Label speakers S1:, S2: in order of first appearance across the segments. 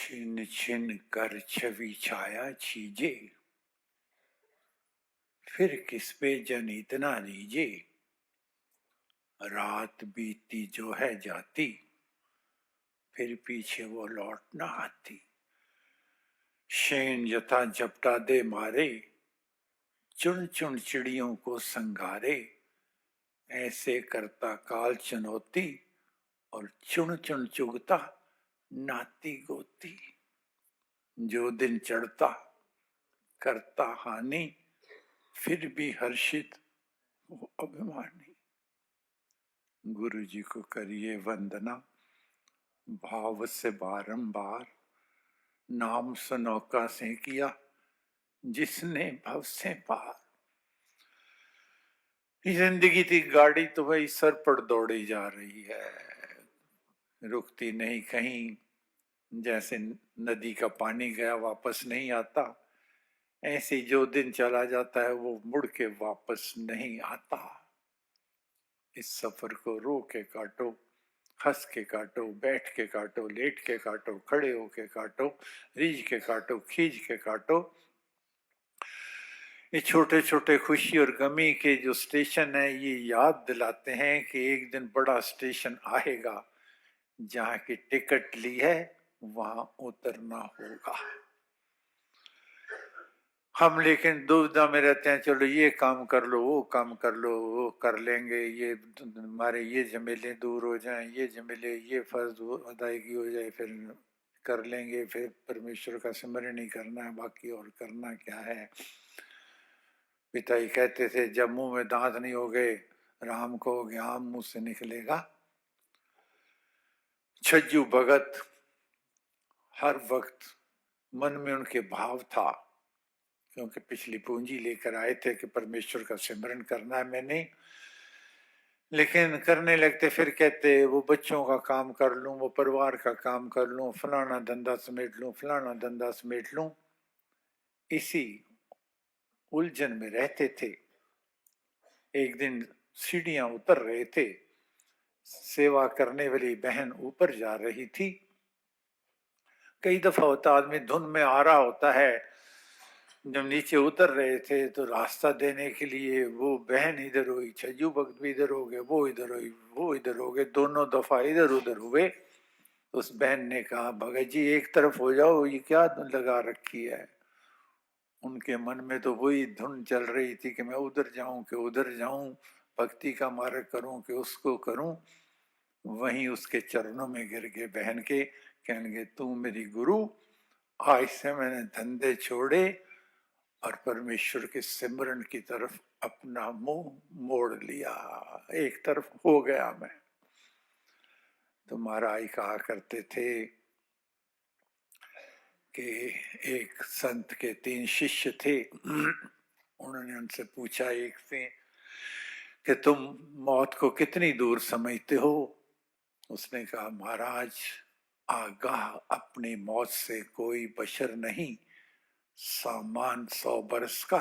S1: छिन छिन कर छवि छाया छीजे, फिर किस पे जन इतना लीजे। रात बीती जो है जाती, फिर पीछे वो लौट ना आती। शेन जथा झपटा दे मारे, चुन चुन चिड़ियों को संगारे। ऐसे करता काल चुनौती, और चुन चुन चुगता नाती गोती। जो दिन चढ़ता करता हानि, फिर भी हर्षित वो अभिमानी। गुरु जी को करिए वंदना, भाव से बारंबार। नाम सुनौका से किया, जिसने भव से पार। जिंदगी की गाड़ी तो भाई सर पर दौड़ी जा रही है, रुकती नहीं कहीं। जैसे नदी का पानी गया वापस नहीं आता, ऐसे जो दिन चला जाता है वो मुड़ के वापस नहीं आता। इस सफर को रो के काटो, हंस के काटो, बैठ के काटो, लेट के काटो, खड़े होके काटो, रीझ के काटो, खींच के काटो। ये छोटे छोटे खुशी और गमी के जो स्टेशन है, ये याद दिलाते हैं कि एक दिन बड़ा स्टेशन आएगा, जहां की टिकट ली है वहां उतरना होगा। हम लेकिन दुविधा में रहते हैं, चलो ये काम कर लो, वो काम कर लो, वो कर लेंगे, ये हमारे ये झमेले दूर हो जाएं, ये झमेले, ये फर्ज अदायगी हो जाए, फिर कर लेंगे। फिर परमेश्वर का स्मरण ही करना है, बाकी और करना क्या है। पिताजी कहते थे, जब मुंह में दांत नहीं हो गए, राम को हो गया आम मुंह से निकलेगा। छज्जू भगत हर वक्त मन में उनके भाव था, क्योंकि पिछली पूंजी लेकर आए थे कि परमेश्वर का सिमरन करना है मैंने। लेकिन करने लगते फिर कहते, वो बच्चों का काम कर लूं, वो परिवार का काम कर लूं, फलाना धंधा समेट लूं, फलाना धंधा समेट लूं। इसी उलझन में रहते थे। एक दिन सीढ़ियां उतर रहे थे, सेवा करने वाली बहन ऊपर जा रही थी। कई दफा होता आदमी धुन में आ रहा होता है, जब नीचे उतर रहे थे तो रास्ता देने के लिए वो बहन इधर हुई, छज्जू भक्त भी इधर हो गए, वो इधर हुई, वो इधर हो गए, दोनों दफा इधर उधर हुए। उस बहन ने कहा, भगत जी एक तरफ हो जाओ, ये क्या लगा रखी है। उनके मन में तो वही धुन चल रही थी कि मैं उधर जाऊं कि उधर जाऊं, भक्ति का मार्ग करूं कि उसको करूं। वहीं उसके चरणों में गिर गए बहन के, कहेंगे तू मेरी गुरु, आज से मैंने धंधे छोड़े और परमेश्वर के सिमरन की तरफ अपना मुंह मोड़ लिया, एक तरफ हो गया मैं। तो महाराज कहा करते थे कि एक संत के 3 शिष्य थे। उन्होंने उनसे पूछा एक से कि तुम मौत को कितनी दूर समझते हो। उसने कहा, महाराज आगाह अपनी मौत से कोई बशर नहीं, सामान 100 बरस का,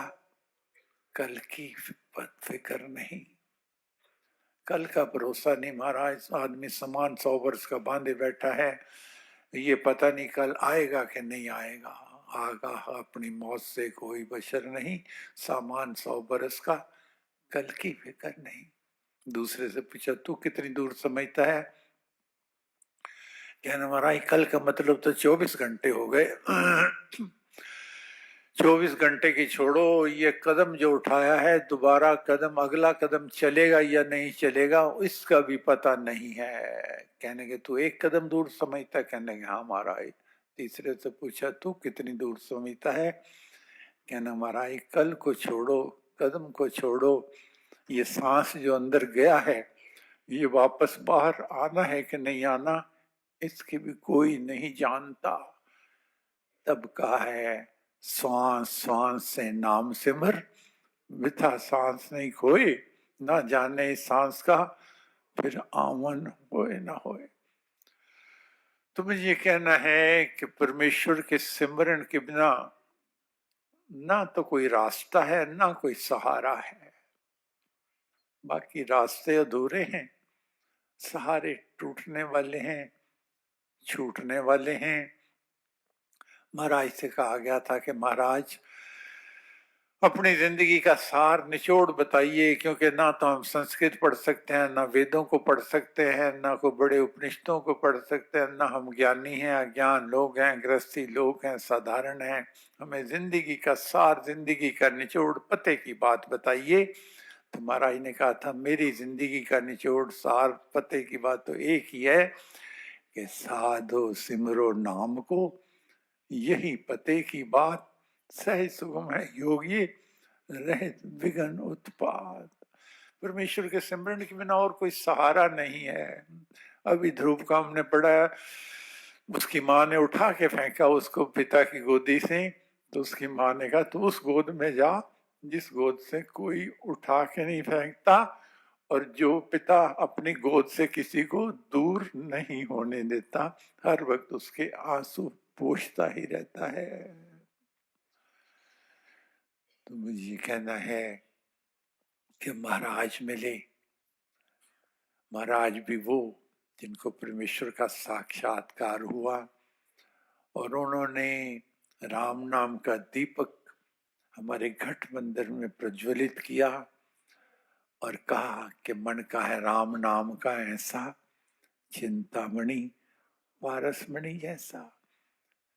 S1: कल की फिक्र नहीं। कल का भरोसा नहीं महाराज, आदमी सामान 100 वर्ष का बांधे बैठा है, ये पता नहीं कल आएगा कि नहीं आएगा। आगाह अपनी मौत से कोई बशर नहीं, सामान 100 बरस का, कल की फिक्र नहीं। दूसरे से पूछा, तू कितनी दूर समझता है। कहना, महाराज कल का मतलब तो 24 घंटे हो गए। 24 घंटे की छोड़ो, ये कदम जो उठाया है, दोबारा कदम अगला कदम चलेगा या नहीं चलेगा इसका भी पता नहीं है। कहने के, तू एक कदम दूर समझता। कहने के, हाँ महाराज। तीसरे से पूछा, तू कितनी दूर समझता है। कहना, महाराज कल को छोड़ो, कदम को छोड़ो, ये सांस जो अंदर गया है, ये वापस बाहर आना है कि नहीं आना, इसकी भी कोई नहीं जानता। तब कहा है, श्वास श्वास से नाम सिमर, विथा सांस नहीं खोए, ना जाने सांस का फिर आवन होए ना होए। तो मुझे ये कहना है कि परमेश्वर के सिमरण के बिना ना तो कोई रास्ता है, ना कोई सहारा है। बाकी रास्ते अधूरे हैं, सहारे टूटने वाले हैं, छूटने वाले हैं। महाराज से कहा गया था कि महाराज अपनी जिंदगी का सार निचोड़ बताइए, क्योंकि ना तो हम संस्कृत पढ़ सकते हैं, ना वेदों को पढ़ सकते हैं, ना कोई बड़े उपनिषदों को पढ़ सकते हैं, ना हम ज्ञानी हैं, अज्ञान लोग हैं, गृहस्थी लोग हैं, साधारण हैं। हमें जिंदगी का सार, जिंदगी का निचोड़ पते की बात बताइए। तो महाराज ने कहा था, मेरी जिंदगी का निचोड़ सार पते की बात तो एक ही है कि साधो सिमरो नाम को, यही पते की बात। सहज सुगम है योगी रहित विघ्न उत्पात। परमेश्वर के सिमरन के बिना और कोई सहारा नहीं है। अभी ध्रुव का हमने पढ़ा, उसकी माँ ने उठा के फेंका उसको पिता की गोदी से, तो उसकी माँ ने कहा, तू उस गोद में जा जिस गोद से कोई उठा के नहीं फेंकता, और जो पिता अपनी गोद से किसी को दूर नहीं होने देता, हर वक्त उसके आंसू पोंछता ही रहता है। तो मुझे कहना है कि महाराज मिले, महाराज भी वो जिनको परमेश्वर का साक्षात्कार हुआ, और उन्होंने राम नाम का दीपक हमारे घट मंदिर में प्रज्वलित किया और कहा कि मन का है राम नाम का ऐसा, चिंतामणि पारसमणि जैसा।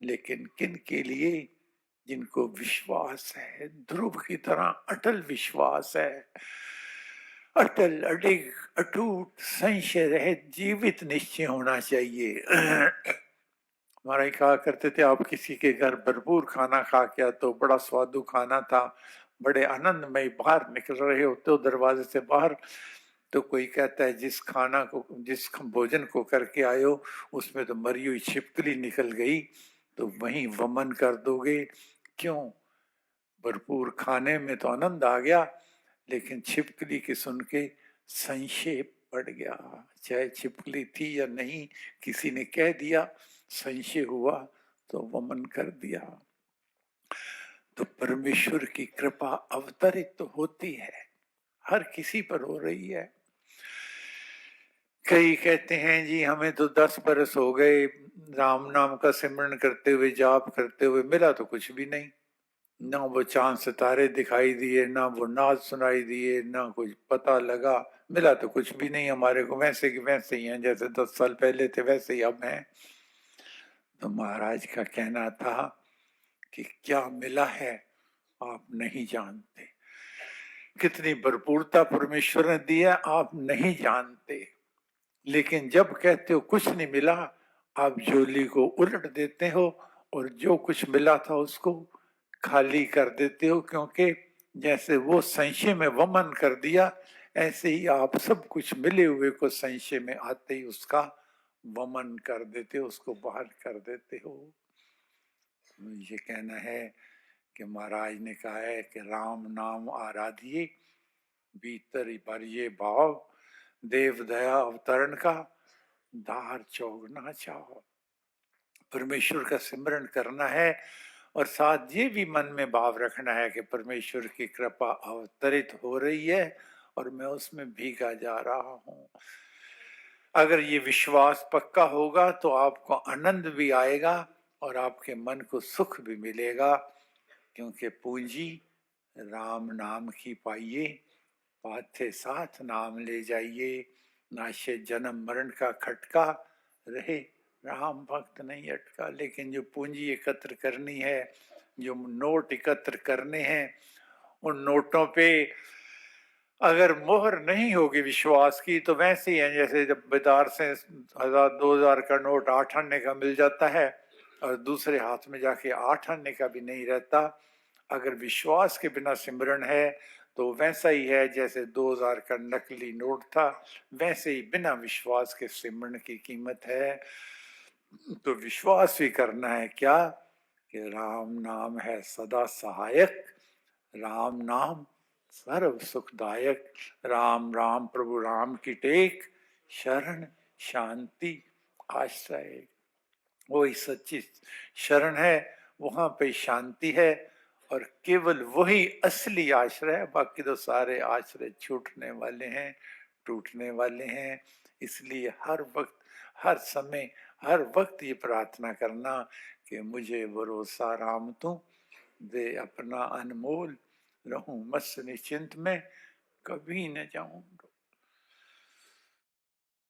S1: लेकिन किन के लिए? जिनको विश्वास है, ध्रुव की तरह अटल विश्वास है, अटल अडिग अटूट संशय रहित जीवित निश्चय होना चाहिए। हमारा कहा करते थे, आप किसी के घर भरपूर खाना खा के तो बड़ा स्वादु खाना था, बड़े आनंदमय बाहर निकल रहे होते हो दरवाजे से बाहर, तो कोई कहता है जिस खाना को, जिस भोजन को करके आए हो उसमें तो मरी हुई छिपकली निकल गई, तो वहीं वमन कर दोगे। क्यों? भरपूर खाने में तो आनंद आ गया, लेकिन छिपकली की सुन के संशय पड़ गया। चाहे छिपकली थी या नहीं, किसी ने कह दिया, संशय हुआ तो वमन कर दिया। तो परमेश्वर की कृपा अवतरित तो होती है, हर किसी पर हो रही है। कई कहते हैं जी हमें तो 10 बरस हो गए राम नाम का सिमरन करते हुए, जाप करते हुए, मिला तो कुछ भी नहीं। ना वो चांद सितारे दिखाई दिए, ना वो नाच सुनाई दिए, ना कुछ पता लगा, मिला तो कुछ भी नहीं हमारे को, वैसे कि वैसे ही हैं, जैसे 10 साल पहले थे वैसे ही अब हैं। तो महाराज का कहना था कि क्या मिला है आप नहीं जानते, कितनी भरपूरता परमेश्वर ने दी है आप नहीं जानते। लेकिन जब कहते हो कुछ नहीं मिला, आप झोली को उलट देते हो और जो कुछ मिला था उसको खाली कर देते हो, क्योंकि जैसे वो संशय में वमन कर दिया, ऐसे ही आप सब कुछ मिले हुए को संशय में आते ही उसका वमन कर देते हो, उसको बाहर कर देते हो। ये कहना है कि महाराज ने कहा है कि राम नाम आराधिए, भीतर भरिए भाव, देव दया अवतरण का धार चौगना चाहो। परमेश्वर का सिमरन करना है और साथ ये भी मन में भाव रखना है कि परमेश्वर की कृपा अवतरित हो रही है और मैं उसमें भीगा जा रहा हूँ। अगर ये विश्वास पक्का होगा तो आपको आनंद भी आएगा और आपके मन को सुख भी मिलेगा, क्योंकि पूंजी राम नाम की पाइए, पाथे साथ नाम ले जाइए, नाशे जन्म मरण का खटका, रहे राम भक्त नहीं अटका। लेकिन जो पूंजी एकत्र करनी है, जो नोट एकत्र करने हैं, उन नोटों पे अगर मोहर नहीं होगी विश्वास की तो वैसे ही है जैसे जब बाजार से 1000-2000 का नोट 8 आने का मिल जाता है और दूसरे हाथ में जाके 8 आने का भी नहीं रहता। अगर विश्वास के बिना सिमरन है तो वैसा ही है जैसे 2000 का नकली नोट था, वैसे ही बिना विश्वास के सिमरन की कीमत है। तो विश्वास भी करना है क्या कि राम नाम है सदा सहायक, राम नाम सर्व सुखदायक, राम राम प्रभु राम की टेक, शरण शांति आश्रय। वही सच्ची शरण है, वहां पे शांति है और केवल वही असली आश्रय है, बाकी तो सारे आश्रय छूटने वाले हैं, टूटने वाले हैं। इसलिए हर वक्त हर समय हर वक्त ये प्रार्थना करना कि मुझे भरोसा राम तू दे अपना अनमोल, रहूं मस्त निश्चिंत में, कभी न जाऊं।